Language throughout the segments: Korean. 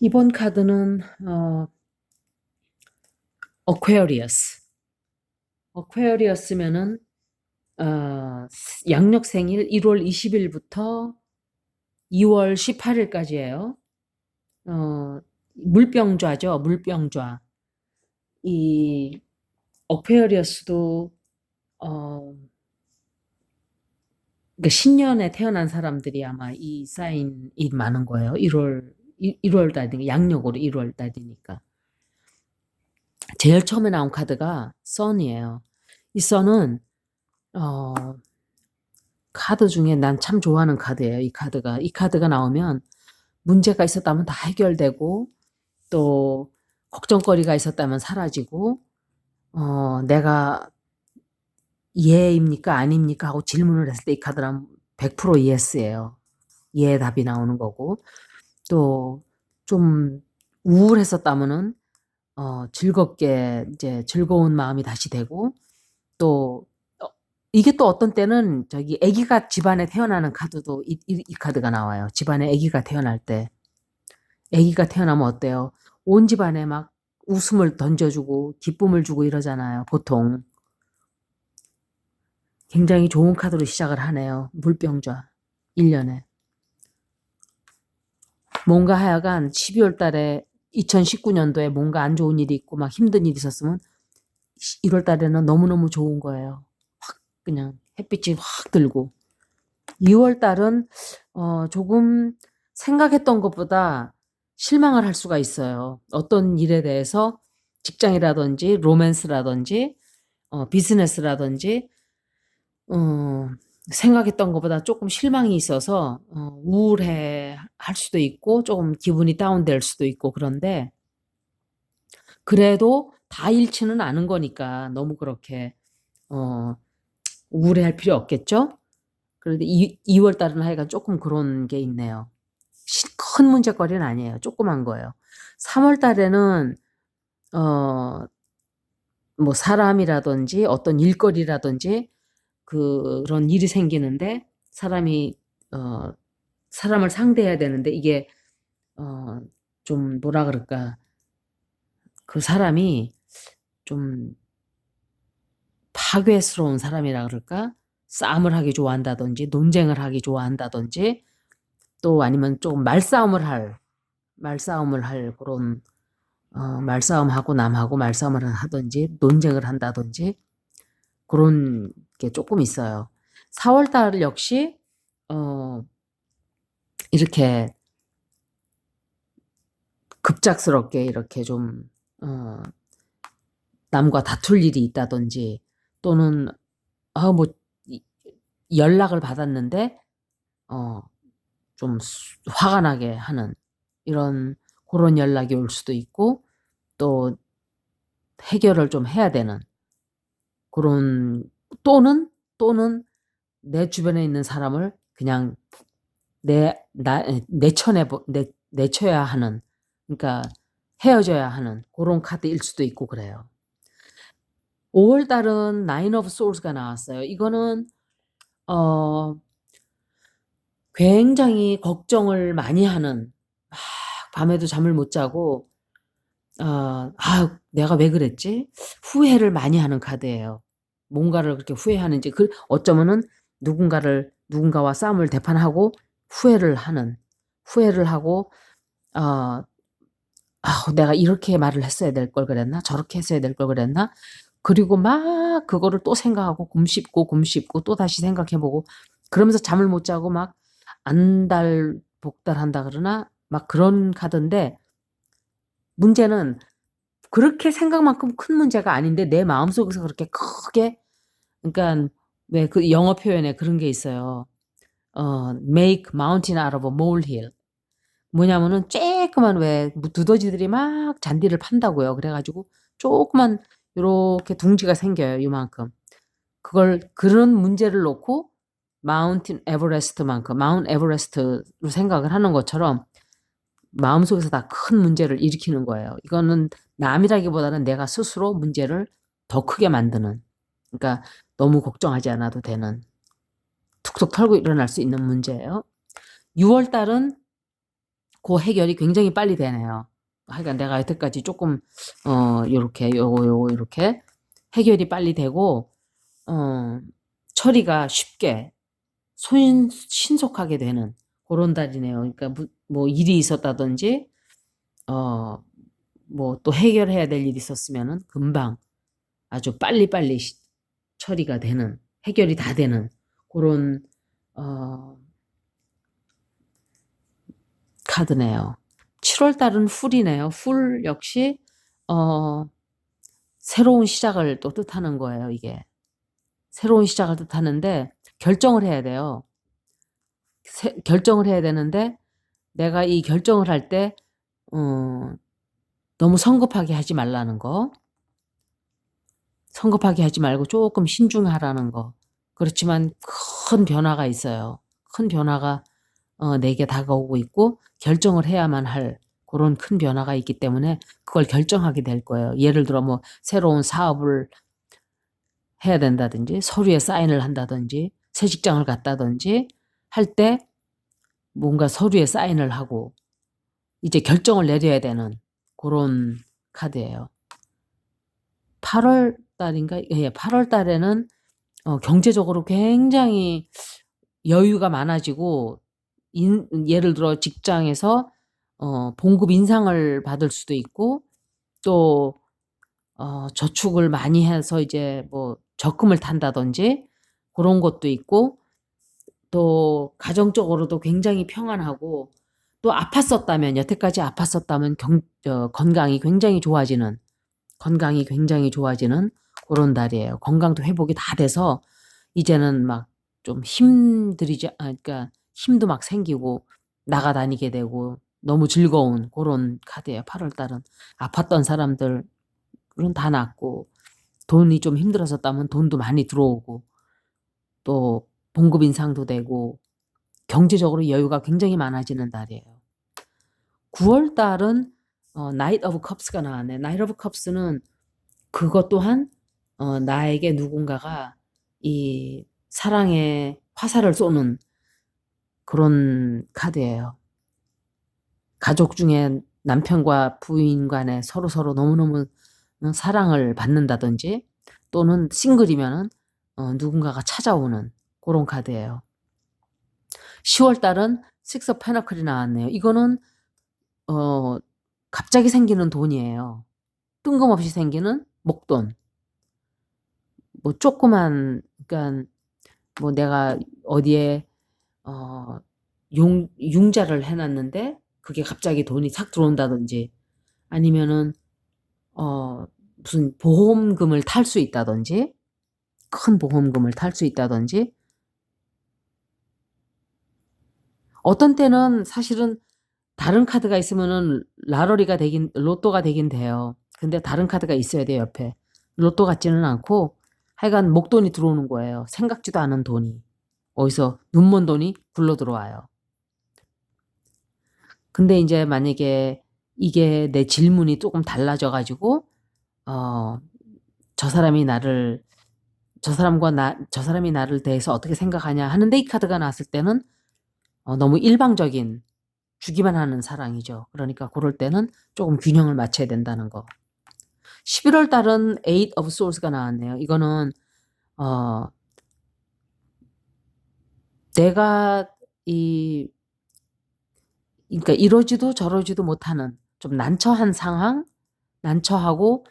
이번 카드는 어퀘어리어스. 어퀘어리어스면은 양력 생일 1월 20일부터 2월 18일까지예요. 물병좌죠, 물병좌. 이 어퀘어리어스도 어, 그러니까 신년에 태어난 사람들이 아마 이 사인이 많은 거예요. 1월 달이니까 양력으로 1월 달이니까. 제일 처음에 나온 카드가 선이에요. 이 선은 어, 카드 중에 난 참 좋아하는 카드예요. 이 카드가 나오면 문제가 있었다면 다 해결되고 또 걱정거리가 있었다면 사라지고 내가 예입니까 아닙니까 하고 질문을 했을 때 이 카드는 100% 예스예요. 예 답이 나오는 거고 또 좀 우울했었다면은 즐겁게 이제 즐거운 마음이 다시 되고 또 이게 또 어떤 때는 저기 아기가 집안에 태어나는 카드도 이 카드가 나와요. 집안에 아기가 태어날 때. 아기가 태어나면 어때요? 온 집안에 막 웃음을 던져주고 기쁨을 주고 이러잖아요. 보통. 굉장히 좋은 카드로 시작을 하네요. 물병좌. 1년에. 뭔가 하여간 12월 달에 2019년도에 뭔가 안 좋은 일이 있고 막 힘든 일이 있었으면 1월 달에는 너무너무 좋은 거예요. 확 그냥 햇빛이 확 들고. 2월 달은 조금 생각했던 것보다 실망을 할 수가 있어요. 어떤 일에 대해서 직장이라든지 로맨스라든지 비즈니스라든지 어, 생각했던 것보다 조금 실망이 있어서 우울해 할 수도 있고 조금 기분이 다운될 수도 있고 그런데 그래도 다 잃지는 않은 거니까 너무 그렇게 어, 우울해할 필요 없겠죠? 그런데 2월 달은 하여간 조금 그런 게 있네요. 큰 문제거리는 아니에요. 조그만 거예요. 3월 달에는 어, 뭐 사람이라든지 어떤 일거리라든지 그런 일이 생기는데 어, 사람을 상대해야 되는데 이게 어, 좀 뭐라 그럴까 그 사람이 좀 파괴스러운 사람이라 그럴까 싸움을 하기 좋아한다든지 논쟁을 하기 좋아한다든지 또 아니면 조금 말싸움을 할 그런 말싸움하고 남하고 말싸움을 하든지 논쟁을 한다든지 그런 게 조금 있어요. 4월 달 역시 어, 이렇게 급작스럽게 이렇게 좀 남과 다툴 일이 있다든지 또는 뭐 연락을 받았는데 어, 좀 화가 나게 하는 이런 그런 연락이 올 수도 있고 또 해결을 좀 해야 되는 그런 또는 내 주변에 있는 사람을 그냥 내쳐야 하는 그러니까 헤어져야 하는 그런 카드일 수도 있고 그래요. 5월 달은 나인 오브 소울스가 나왔어요. 이거는 어 굉장히 걱정을 많이 하는 막 밤에도 잠을 못 자고 내가 왜 그랬지? 후회를 많이 하는 카드예요. 뭔가를 그렇게 후회하는지 어쩌면은 누군가와 싸움을 대판하고 후회를 하고 어, 내가 이렇게 말을 했어야 될 걸 그랬나? 저렇게 했어야 될 걸 그랬나? 그리고 막 그거를 또 생각하고 곰씹고 또다시 생각해 보고 그러면서 잠을 못 자고 막 안달복달한다 그러나? 막 그런 카드인데 문제는 그렇게 생각만큼 큰 문제가 아닌데 내 마음속에서 그렇게 크게 그러니까 왜 그 영어 표현에 그런 게 있어요. make mountain out of a molehill. 뭐냐면은 쬐끄만 왜 두더지들이 막 잔디를 판다고요. 그래가지고 조그만 요렇게 둥지가 생겨요. 요만큼. 그런 문제를 놓고 마운트 에버레스트로 생각을 하는 것처럼 마음속에서 다 큰 문제를 일으키는 거예요. 이거는 남이라기보다는 내가 스스로 문제를 더 크게 만드는. 그러니까 너무 걱정하지 않아도 되는 툭툭 털고 일어날 수 있는 문제예요. 6월 달은 그 해결이 굉장히 빨리 되네요. 하여간 내가 여태까지 조금 요렇게 요렇게 해결이 빨리 되고 처리가 쉽게 신속하게 되는 그런 달이네요. 그러니까 뭐 일이 있었다든지 뭐 또 해결해야 될 일이 있었으면은 금방 아주 빨리빨리 처리가 되는, 해결이 다 되는 그런 카드네요. 7월 달은 훌이네요. 훌 역시 새로운 시작을 또 뜻하는 거예요, 이게. 새로운 시작을 뜻하는데 결정을 해야 돼요. 결정을 해야 되는데 내가 이 결정을 할 때 너무 성급하게 하지 말라는 거. 성급하게 하지 말고 조금 신중하라는 거. 그렇지만 큰 변화가 있어요. 큰 변화가 내게 다가오고 있고 결정을 해야만 할 그런 큰 변화가 있기 때문에 그걸 결정하게 될 거예요. 예를 들어 뭐 새로운 사업을 해야 된다든지 서류에 사인을 한다든지 새 직장을 갔다든지 할 때 뭔가 서류에 사인을 하고 이제 결정을 내려야 되는 그런 카드예요. 8월 달인가? 예, 8월 달에는 경제적으로 굉장히 여유가 많아지고 예를 들어 직장에서 봉급 인상을 받을 수도 있고 또 저축을 많이 해서 이제 뭐 적금을 탄다든지 그런 것도 있고 또 가정적으로도 굉장히 평안하고 또 아팠었다면 여태까지 아팠었다면 건강이 굉장히 좋아지는 그런 달이에요. 건강도 회복이 다 돼서 이제는 막 좀 그러니까 힘도 막 생기고 나가다니게 되고 너무 즐거운 그런 카드예요. 8월 달은 아팠던 사람들은 다 낫고 돈이 좀 힘들었었다면 돈도 많이 들어오고 또 봉급 인상도 되고 경제적으로 여유가 굉장히 많아지는 달이에요. 9월 달은 나이트 오브 컵스가 나왔네. 나이트 오브 컵스는 그것 또한 나에게 누군가가 이 사랑의 화살을 쏘는 그런 카드예요. 가족 중에 남편과 부인 간에 서로 너무너무 사랑을 받는다든지 또는 싱글이면은 누군가가 찾아오는 그런 카드예요. 10월 달은 식스 오브 페너클이 나왔네요. 이거는 갑자기 생기는 돈이에요. 뜬금없이 생기는 목돈. 뭐 조그만 그러니까 뭐 내가 어디에 융자를 해놨는데 그게 갑자기 돈이 싹 들어온다든지 아니면은 무슨 보험금을 탈 수 있다든지 큰 보험금을 탈 수 있다든지 어떤 때는 사실은 다른 카드가 있으면은 로또가 되긴 돼요. 근데 다른 카드가 있어야 돼요, 옆에. 로또 같지는 않고 하여간 목돈이 들어오는 거예요. 생각지도 않은 돈이. 어디서 눈먼 돈이 굴러 들어와요. 근데 이제 만약에 이게 내 질문이 조금 달라져 가지고 저 사람이 나를 대해서 어떻게 생각하냐 하는데 이 카드가 나왔을 때는 너무 일방적인 주기만 하는 사랑이죠. 그러니까 그럴 때는 조금 균형을 맞춰야 된다는 거. 11월 달은 Eight of Swords가 나왔네요. 이거는 내가 그러니까 이러지도 저러지도 못하는 좀 난처한 상황, 난처하고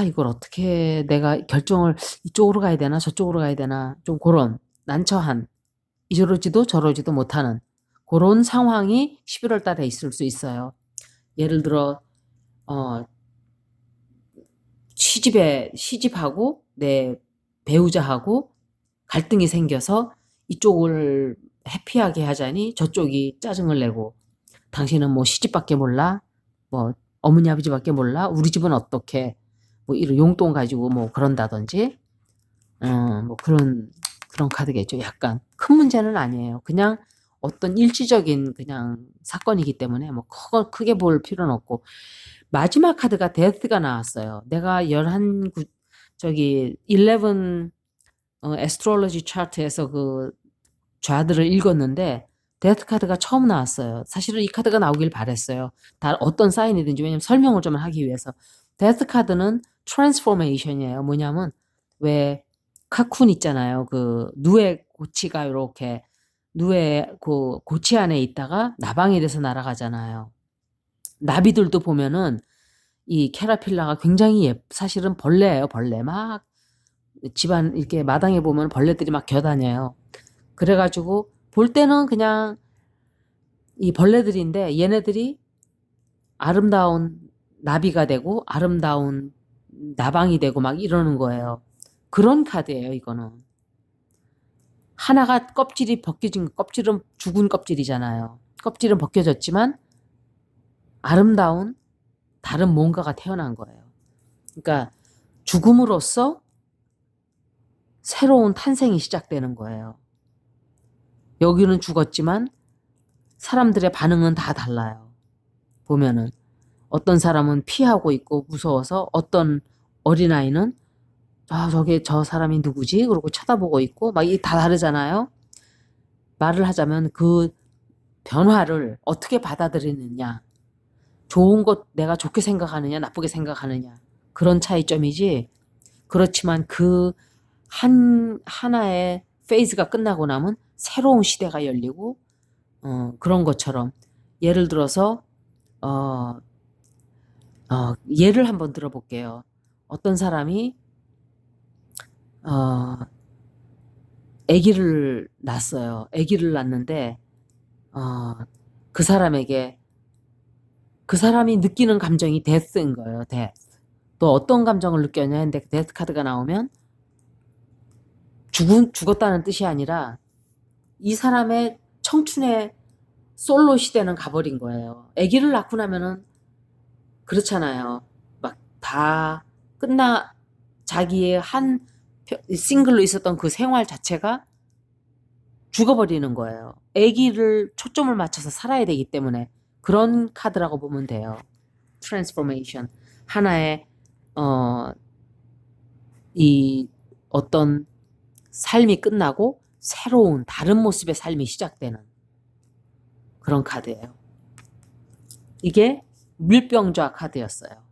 이걸 어떻게 내가 결정을 이쪽으로 가야 되나 저쪽으로 가야 되나 좀 그런 난처한 이러지도 저러지도 못하는 그런 상황이 11월 달에 있을 수 있어요. 예를 들어 시집하고 내 배우자하고 갈등이 생겨서 이쪽을 해피하게 하자니 저쪽이 짜증을 내고 당신은 뭐 시집밖에 몰라? 뭐 어머니 아버지밖에 몰라? 우리 집은 어떻게? 뭐 이런 용돈 가지고 뭐 그런다든지 뭐 그런 카드겠죠. 약간 큰 문제는 아니에요. 그냥 어떤 일시적인 그냥 사건이기 때문에 뭐 크게 볼 필요는 없고 마지막 카드가 데스가 나왔어요. 내가 11 에스트롤로지 차트에서 그 좌들을 읽었는데 데스 카드가 처음 나왔어요. 사실은 이 카드가 나오길 바랬어요. 다 어떤 사인이든지. 왜냐면 설명을 좀 하기 위해서. 데스 카드는 트랜스포메이션이에요. 뭐냐면 왜 카쿤 있잖아요. 그 누에 고치가 이렇게 누에 그 고치 안에 있다가 나방이 돼서 날아가잖아요. 나비들도 보면은 이 캐라필라가 굉장히 사실은 벌레예요. 벌레 막 집안 이렇게 마당에 보면 벌레들이 막 겨다녀요. 그래가지고 볼 때는 그냥 이 벌레들인데 얘네들이 아름다운 나비가 되고 아름다운 나방이 되고 막 이러는 거예요. 그런 카드예요, 이거는. 하나가 껍질이 벗겨진 껍질은 죽은 껍질이잖아요. 껍질은 벗겨졌지만 아름다운 다른 뭔가가 태어난 거예요. 그러니까 죽음으로써 새로운 탄생이 시작되는 거예요. 여기는 죽었지만 사람들의 반응은 다 달라요. 보면은 어떤 사람은 피하고 있고 무서워서 어떤 어린아이는 저게 저 사람이 누구지? 그러고 쳐다보고 있고 막 이 다 다르잖아요. 말을 하자면 그 변화를 어떻게 받아들이느냐. 좋은 것 내가 좋게 생각하느냐 나쁘게 생각하느냐. 그런 차이점이지. 그렇지만 그 하나의 페이즈가 끝나고 나면 새로운 시대가 열리고 그런 것처럼 예를 들어서 예를 한번 들어볼게요. 어떤 사람이 아기를 낳았어요. 아기를 낳는데 그 사람에게 그 사람이 느끼는 감정이 데스인 거예요. 데스. 또 어떤 감정을 느꼈냐 했는데 데스 카드가 나오면 죽었다는 뜻이 아니라 이 사람의 청춘의 솔로 시대는 가버린 거예요. 아기를 낳고 나면은 그렇잖아요. 막 다 자기의 한 싱글로 있었던 그 생활 자체가 죽어버리는 거예요. 아기를 초점을 맞춰서 살아야 되기 때문에 그런 카드라고 보면 돼요. 트랜스포메이션. 하나의 이 어떤 삶이 끝나고 새로운 다른 모습의 삶이 시작되는 그런 카드예요. 이게 물병좌 카드였어요.